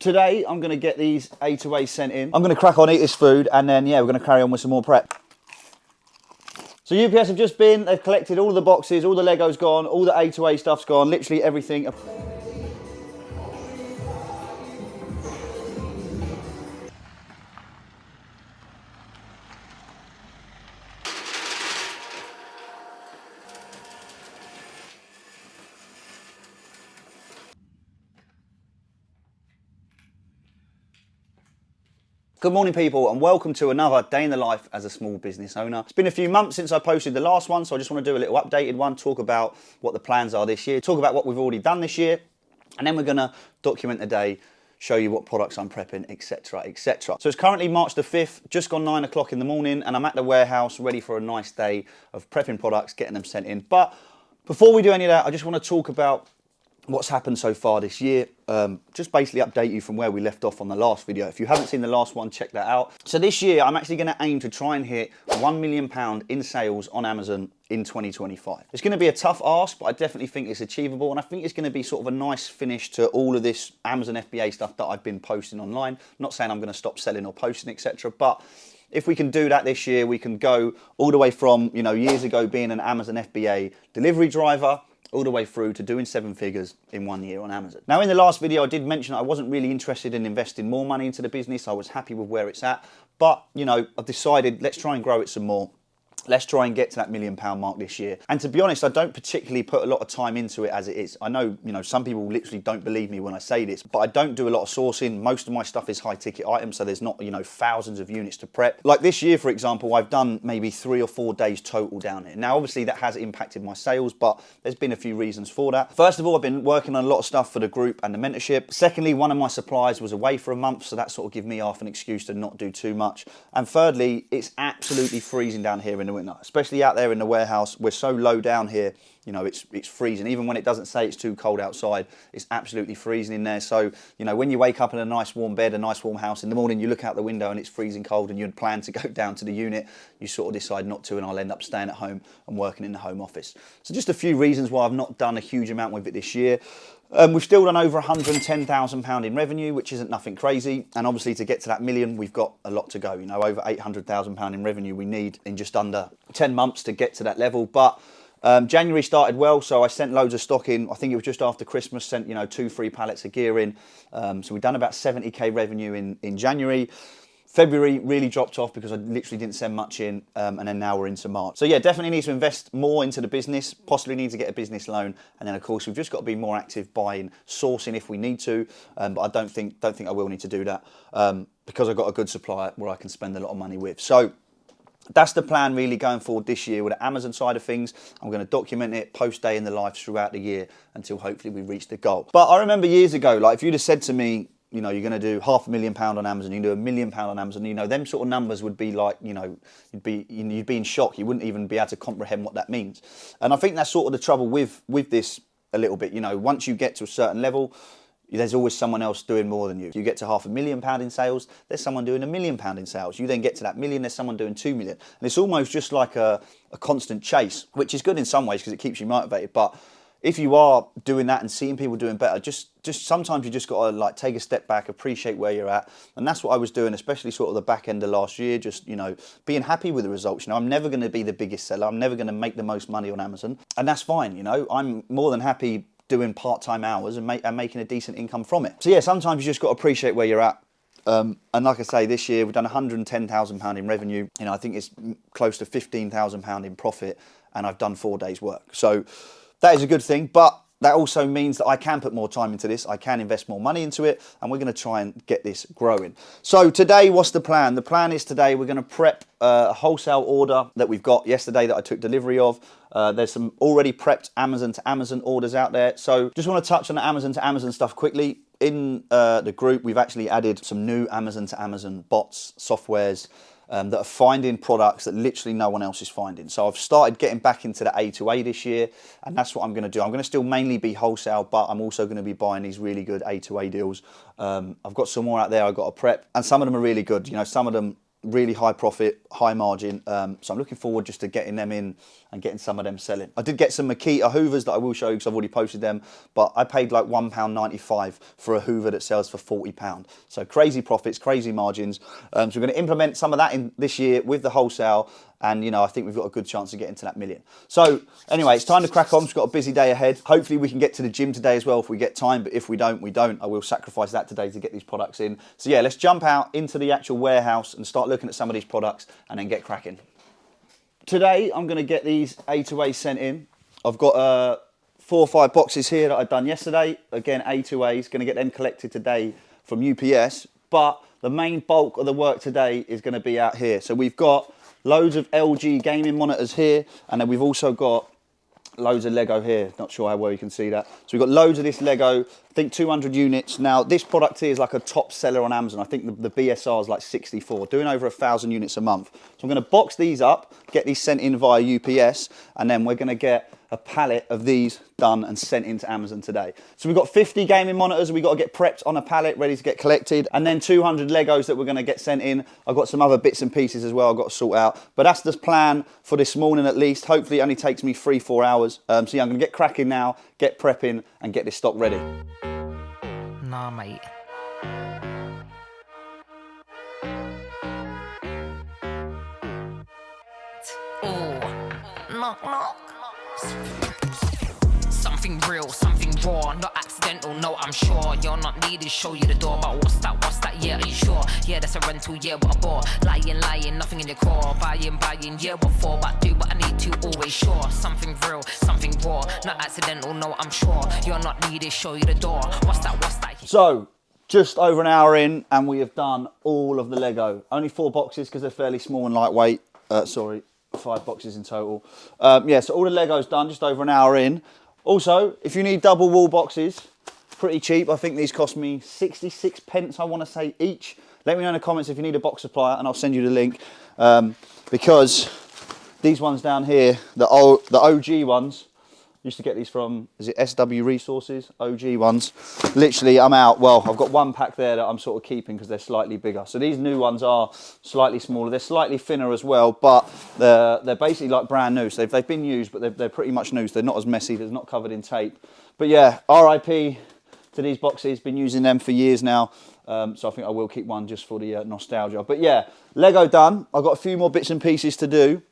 Today, I'm going to get these A to A sent in. I'm going to crack on, eat this food, and then, yeah, we're going to carry on with some more prep. So UPS have just been, they've collected all the boxes, all the Lego's gone, all the A to A stuff's gone, literally everything. Good morning, people, and welcome to another day in the life as a small business owner. It's been a few months since I posted the last one, so I just want to do a little updated one, talk about what the plans are this year, talk about what we've already done this year, and then we're going to document the day, show you what products I'm prepping, etc, etc. So it's currently March the 5th, just gone 9 o'clock in the morning, and I'm at the warehouse ready for a nice day of prepping products, getting them sent in. But before we do any of that, I just want to talk about what's happened so far this year. Just basically update you from where we left off on the last video. If you haven't seen the last one, check that out. So this year, I'm actually going to aim to try and hit £1 million in sales on Amazon in 2025. It's going to be a tough ask, but I definitely think it's achievable, and I think it's going to be sort of a nice finish to all of this Amazon FBA stuff that I've been posting online. I'm not saying I'm going to stop selling or posting, etc., but if we can do that this year, we can go all the way from, you know, years ago being an Amazon FBA delivery driver all the way through to doing 7 figures in 1 year on Amazon. Now, in the last video, I did mention I wasn't really interested in investing more money into the business. I was happy with where it's at, but, you know, I've decided let's try and grow it some more. Let's try and get to that £1 million mark this year. And to be honest, I don't particularly put a lot of time into it as it is. I know, you know, some people literally don't believe me when I say this, but I don't do a lot of sourcing. Most of my stuff is high ticket items, so there's not, you know, thousands of units to prep. Like this year, for example, I've done maybe 3 or 4 days total down here. Now, obviously that has impacted my sales, but there's been a few reasons for that. First of all, I've been working on a lot of stuff for the group and the mentorship. Secondly, one of my suppliers was away for a month, so that sort of give me half an excuse to not do too much. And thirdly, it's absolutely freezing down here in the winter, especially out there in the warehouse. We're so low down here, you know, it's freezing. Even when it doesn't say it's too cold outside, it's absolutely freezing in there. So, you know, when you wake up in a nice warm bed, a nice warm house, in the morning you look out the window and it's freezing cold and you'd plan to go down to the unit, you sort of decide not to, and I'll end up staying at home and working in the home office. So just a few reasons why I've not done a huge amount with it this year. We've still done over £110,000 in revenue, which isn't nothing crazy. And obviously to get to that million, we've got a lot to go. You know, over £800,000 in revenue we need in just under 10 months to get to that level. But January started well, so I sent loads of stock in. I think it was just after Christmas, sent, you know, 2-3 pallets of gear in. So we've done about 70k revenue in January. February really dropped off because I literally didn't send much in, and then now we're into March. So yeah, definitely need to invest more into the business, possibly need to get a business loan, and then of course we've just got to be more active buying, sourcing if we need to, but I don't think I will need to do that because I've got a good supplier where I can spend a lot of money with. So that's the plan really going forward this year with the Amazon side of things. I'm going to document it, post day in the life throughout the year until hopefully we reach the goal. But I remember years ago, like if you'd have said to me, you know, you're going to do £500,000 on Amazon, you can do £1 million on Amazon, you know, them sort of numbers would be like, you know, you'd be in shock. You wouldn't even be able to comprehend what that means. And I think that's sort of the trouble with this a little bit. You know, once you get to a certain level, there's always someone else doing more than you. You get to £500,000 in sales, there's someone doing £1 million in sales. You then get to that million, there's someone doing 2 million. And it's almost just like a constant chase, which is good in some ways because it keeps you motivated. But if you are doing that and seeing people doing better, just sometimes you just got to like take a step back, appreciate where you're at. And that's what I was doing, especially sort of the back end of last year, just, you know, being happy with the results. You know, I'm never going to be the biggest seller. I'm never going to make the most money on Amazon. And that's fine, you know. I'm more than happy doing part-time hours and making a decent income from it. So yeah, sometimes you just got to appreciate where you're at. And like I say, this year we've done £110,000 in revenue. You know, I think it's close to £15,000 in profit, and I've done 4 days work. So that is a good thing, but that also means that I can put more time into this, I can invest more money into it, and we're going to try and get this growing. So today, what's the plan? The plan is today we're going to prep a wholesale order that we've got yesterday that I took delivery of. There's some already prepped Amazon to Amazon orders out there. So just want to touch on the Amazon to Amazon stuff quickly. In the group, we've actually added some new Amazon to Amazon bots, softwares, that are finding products that literally no one else is finding. So I've started getting back into the A to A this year, and that's what I'm going to do. I'm going to still mainly be wholesale, but I'm also going to be buying these really good A to A deals. I've got some more out there I've got to prep, and some of them are really good. You know, some of them really high profit, high margin. So I'm looking forward just to getting them in and getting some of them selling. I did get some Makita Hoovers that I will show you because I've already posted them, but I paid like £1.95 for a Hoover that sells for £40. So crazy profits, crazy margins. So we're going to implement some of that in this year with the wholesale, and I think we've got a good chance of getting to that million. So anyway, it's time to crack on. We've got a busy day ahead. Hopefully we can get to the gym today as well if we get time, but if we don't, we don't. I will sacrifice that today to get these products in. So yeah, let's jump out into the actual warehouse and start looking at some of these products and then get cracking. Today I'm going to get these A2A sent in. I've got 4 or 5 boxes here that I've done yesterday. Again, A2As, going to get them collected today from UPS, but the main bulk of the work today is going to be out here. So we've got loads of LG gaming monitors here, and then we've also got loads of Lego here. Not sure how well you can see that. So we've got loads of this Lego, I think 200 units. Now, this product here is like a top seller on Amazon. I think the BSR is like 64, doing over 1,000 units a month. So I'm going to box these up, get these sent in via UPS, and then we're going to get a pallet of these done and sent into Amazon today. So we've got 50 gaming monitors we've got to get prepped on a pallet, ready to get collected, and then 200 Legos that we're going to get sent in. I've got some other bits and pieces as well I've got to sort out, but that's the plan for this morning at least. Hopefully it only takes me 3-4 hours. So yeah, I'm going to get cracking now, get prepping, and get this stock ready. Nah, mate. Oh, knock, knock. Something real, something raw, not accidental, no, I'm sure. You're not needed, show you the door, but what's that, yeah, are you sure? Yeah, that's a rental, yeah, what a bore. Lying, nothing in your core. Buying, yeah, what for, but do what I need to, always sure. Something real, something raw, not accidental, no, I'm sure. You're not needed, show you the door. What's that? So, just over an hour in, and we have done all of the Lego. Only 4 boxes because they're fairly small and lightweight. 5 boxes in total. Yeah, so all the Lego's done, just over an hour in. Also, if you need double wall boxes, pretty cheap. I think these cost me 66 pence, I want to say, each. Let me know in the comments if you need a box supplier, and I'll send you the link. Because these ones down here, the OG ones, used to get these from, is it SW Resources? OG ones. Literally, I'm out. Well, I've got 1 pack there that I'm sort of keeping because they're slightly bigger. So these new ones are slightly smaller. They're slightly thinner as well, but they're basically like brand new. So they've been used, but they're pretty much new. So they're not as messy. They're not covered in tape. But yeah, RIP to these boxes. Been using them for years now. So I think I will keep one just for the nostalgia. But yeah, Lego done. I've got a few more bits and pieces to do.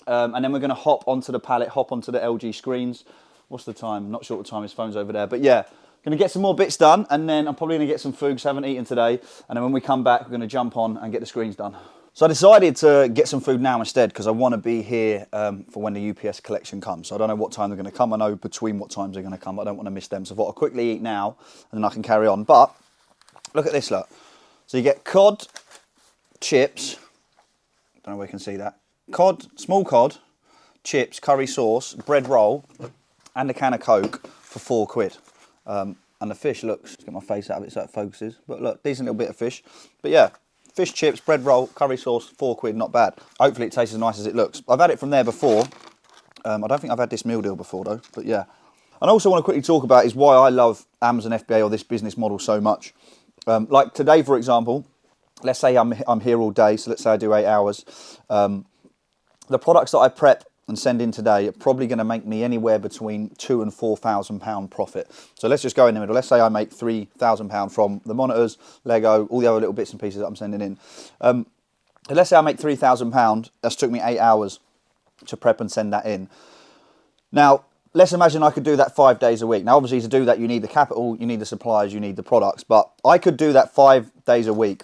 And then we're going to hop onto the pallet, hop onto the LG screens. What's the time? Not sure what time, his phone's over there. But yeah, going to get some more bits done, and then I'm probably going to get some food because I haven't eaten today. And then when we come back, we're going to jump on and get the screens done. So I decided to get some food now instead because I want to be here for when the UPS collection comes. So I don't know what time they're going to come. I know between what times they're going to come, but I don't want to miss them. So I thought I'll quickly eat now, and then I can carry on. But look at this, look. So you get cod, chips. Don't know where you can see that. Cod, small cod, chips, curry sauce, bread roll, and a can of Coke for £4. And the fish looks, let's get my face out of it so it focuses, but look, decent little bit of fish. But yeah, fish, chips, bread roll, curry sauce, £4, not bad. Hopefully it tastes as nice as it looks. I've had it from there before. I don't think I've had this meal deal before though, but yeah. And I also want to quickly talk about is why I love Amazon FBA or this business model so much. Like today, for example, let's say I'm here all day, so let's say I do 8 hours. The products that I prep and send in today are probably going to make me anywhere between £2,000 and £4,000 profit. So let's just go in the middle. Let's say I make £3,000 from the monitors, Lego, all the other little bits and pieces that I'm sending in. Let's say I make £3,000. That's took me 8 hours to prep and send that in. Now, let's imagine I could do that 5 days a week. Now, obviously, to do that, you need the capital, you need the suppliers, you need the products. But I could do that 5 days a week.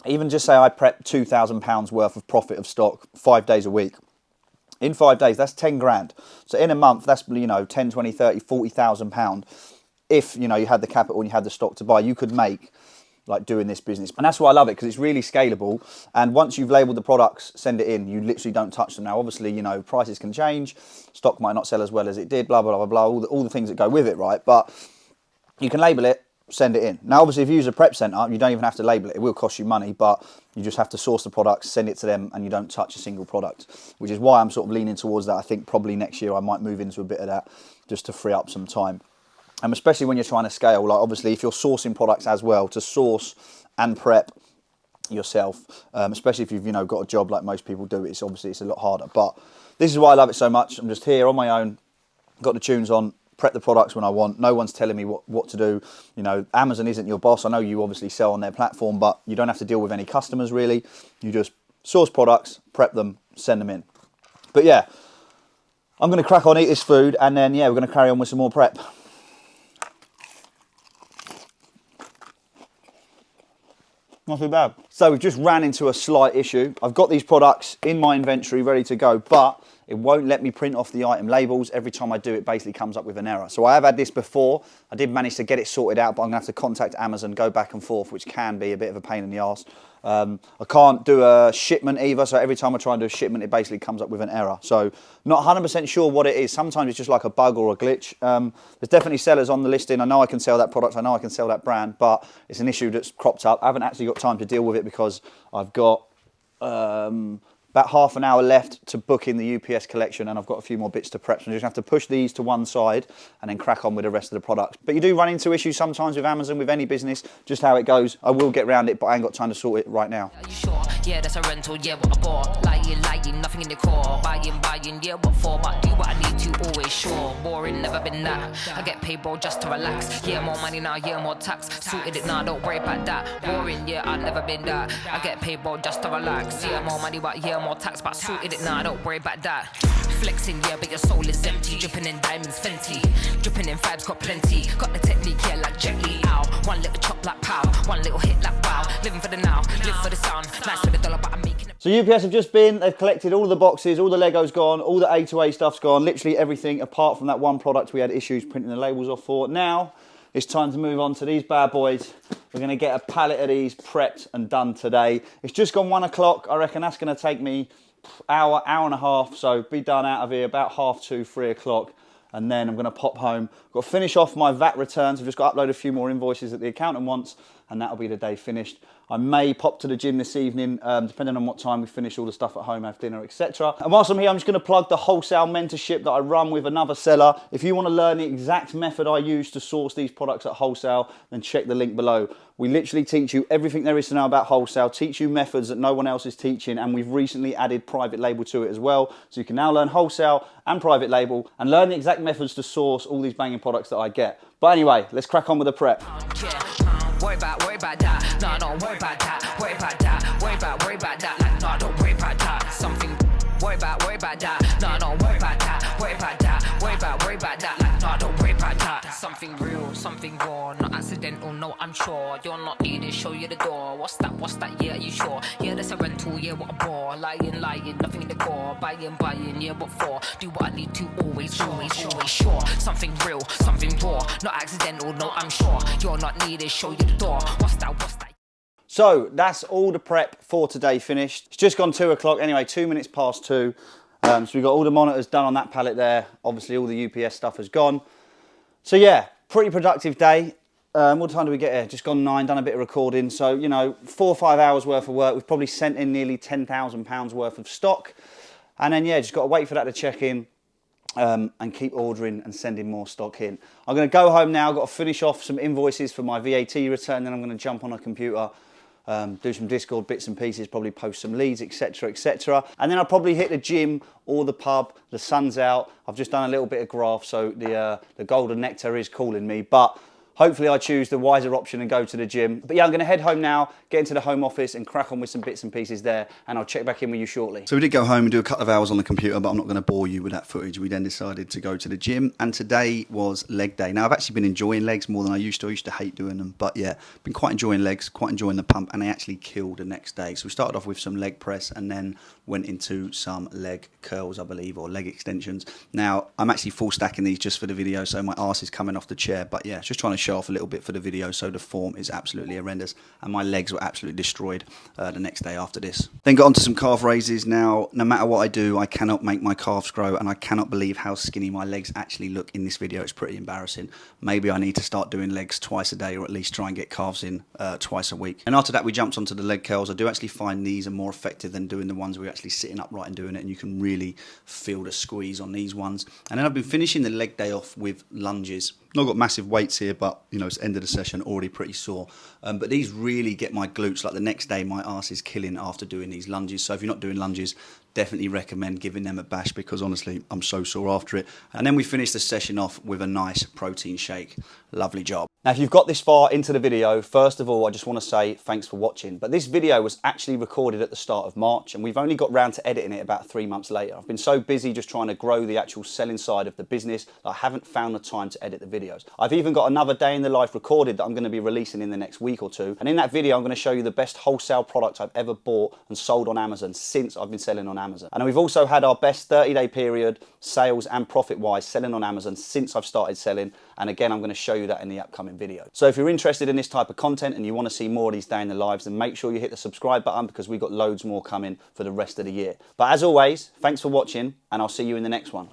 Even just say I prep £2,000 worth of profit of stock 5 days a week. In 5 days, that's 10 grand. So in a month, that's, 10, 20, 30, 40,000 pound. If, you had the capital and you had the stock to buy, you could make like doing this business. And that's why I love it, because it's really scalable. And once you've labeled the products, send it in, you literally don't touch them. Now, obviously, prices can change. Stock might not sell as well as it did, blah, blah, blah, blah, all the things that go with it, right? But you can label it, send it in. Now, obviously, if you use a prep centre, you don't even have to label it. It will cost you money, but you just have to source the products, send it to them, and you don't touch a single product, which is why I'm sort of leaning towards that. I think probably next year I might move into a bit of that just to free up some time. And especially when you're trying to scale, like obviously if you're sourcing products as well, to source and prep yourself, especially if you've got a job like most people do, it's a lot harder. But This is why I love it so much. I'm just here on my own, got the tunes on, prep the products when I want. No one's telling me what to do. You know, Amazon isn't your boss. I know you obviously sell on their platform, but you don't have to deal with any customers really. You just source products, prep them, send them in. But yeah, I'm going to crack on, eat this food, and then yeah, we're going to carry on with some more prep. Not too bad. So we've just ran into a slight issue. I've got these products in my inventory ready to go, but it won't let me print off the item labels. Every time I do, it basically comes up with an error. So I have had this before. I did manage to get it sorted out, but I'm gonna have to contact Amazon, go back and forth, which can be a bit of a pain in the arse. I can't do a shipment either, so every time I try and do a shipment, it basically comes up with an error. So not 100% sure what it is. Sometimes it's just like a bug or a glitch. There's definitely sellers on the listing. I know I can sell that product. I know I can sell that brand, but it's an issue that's cropped up. I haven't actually got time to deal with it because I've got about half an hour left to book in the UPS collection, and I've got a few more bits to prep. So I just have to push these to one side and then crack on with the rest of the products. But you do run into issues sometimes with Amazon, with any business, just how it goes. I will get around it, but I ain't got time to sort it right now. Are you sure? Yeah, that's a rental, yeah, what I bought. Lying, nothing in the core. Buying, yeah, what for? But do what I need to, always sure. Boring, never been that. I get paid, bro, just to relax. Yeah, more money now, yeah, more tax. Sorted it now, don't worry about that. Boring, yeah, I've never been that. I get paid, bro, just to relax. Yeah, more money, but yeah, more tax. But sorted it now, don't worry about that. Flexing, yeah, but your soul is empty. Dripping in diamonds, Fenty. Dripping in vibes, got plenty. Got the technique, yeah, like Jet Li. Ow. One little chop like pow. One little hit like wow. Living for the now, live for the sound. Nice for the dollar, but I'm making it. So UPS have just been, they've collected all the boxes, all the Legos gone, all the A2A stuff's gone, literally everything apart from that one product we had issues printing the labels off for. Now, it's time to move on to these bad boys. We're going to get a pallet of these prepped and done today. It's just gone 1 o'clock. I reckon that's going to take me hour and a half, so be done out of here about 2:30, 3 o'clock. And then I'm going to pop home. Got to finish off my VAT returns. I've just got to upload a few more invoices that the accountant wants, and that'll be the day finished. I may pop to the gym this evening, depending on what time we finish all the stuff at home, have dinner, etc. And whilst I'm here, I'm just going to plug the wholesale mentorship that I run with another seller. If you want to learn the exact method I use to source these products at wholesale, then check the link below. We literally teach you everything there is to know about wholesale, teach you methods that no one else is teaching, and we've recently added private label to it as well. So you can now learn wholesale and private label and learn the exact methods to source all these banging products that I get. But anyway, let's crack on with the prep. Worry about that. No, don't worry about that. Worry about that. Worry about that. Like, no, don't worry about that. Something. Worry about that. No, don't worry about that. Worry about that. Worry about that. Like, no, don't worry about that. Something real, something raw, not accidental. No, I'm sure you're not needed. Show you the door. What's that? Yeah, are you sure? Yeah, that's a rental. Yeah, what a bore. Lying, nothing in the core. Buying. Yeah, what for? Do what I need to. Always sure. Something real, something raw, not accidental. No, I'm sure you're not needed. Show you the door. What's that? So that's all the prep for today finished. It's just gone 2 o'clock. Anyway, 2 minutes past 2. So we've got all the monitors done on that pallet there. Obviously all the UPS stuff has gone. So yeah, pretty productive day. What time do we get here? Just gone 9, done a bit of recording. So, you know, 4 or 5 hours worth of work. We've probably sent in nearly £10,000 worth of stock. And then yeah, just got to wait for that to check in. And keep ordering and sending more stock in. I'm going to go home now. I've got to finish off some invoices for my VAT return. Then I'm going to jump on a computer, do some Discord bits and pieces, probably post some leads, etc, etc. And then I'll probably hit the gym or the pub. The sun's out. I've just done a little bit of graph, so the golden nectar is calling me. But hopefully I choose the wiser option and go to the gym. But yeah, I'm going to head home now, get into the home office and crack on with some bits and pieces there, and I'll check back in with you shortly. So we did go home and do a couple of hours on the computer, but I'm not going to bore you with that footage. We then decided to go to the gym, and today was leg day. Now, I've actually been enjoying legs more than I used to. I used to hate doing them, but yeah, been quite enjoying legs, quite enjoying the pump, and they actually killed the next day. So we started off with some leg press and then went into some leg curls, I believe, or leg extensions. Now, I'm actually full stacking these just for the video, so my arse is coming off the chair, but yeah, just trying to show off a little bit for the video, so the form is absolutely horrendous, and my legs were absolutely destroyed the next day after this. Then got onto some calf raises. Now, no matter what I do, I cannot make my calves grow, and I cannot believe how skinny my legs actually look in this video. It's pretty embarrassing. Maybe I need to start doing legs twice a day, or at least try and get calves in twice a week. And after that, we jumped onto the leg curls. I do actually find these are more effective than doing the ones where you're actually sitting upright and doing it, and you can really feel the squeeze on these ones. And then I've been finishing the leg day off with lunges. Not got massive weights here, but you know, it's end of the session, already pretty sore. But these really get my glutes. Like the next day, my arse is killing after doing these lunges. So if you're not doing lunges, definitely recommend giving them a bash because honestly, I'm so sore after it. And then we finished the session off with a nice protein shake. Lovely job. Now, if you've got this far into the video, first of all, I just want to say thanks for watching. But this video was actually recorded at the start of March, and we've only got round to editing it about 3 months later. I've been so busy just trying to grow the actual selling side of the business that I haven't found the time to edit the videos. I've even got another day in the life recorded that I'm going to be releasing in the next week or two. And in that video, I'm going to show you the best wholesale product I've ever bought and sold on Amazon since I've been selling on Amazon. And we've also had our best 30-day period, sales and profit-wise, selling on Amazon since I've started selling. And again, I'm going to show you that in the upcoming video. So if you're interested in this type of content and you want to see more of these day in the lives, then make sure you hit the subscribe button because we've got loads more coming for the rest of the year. But as always, thanks for watching and I'll see you in the next one.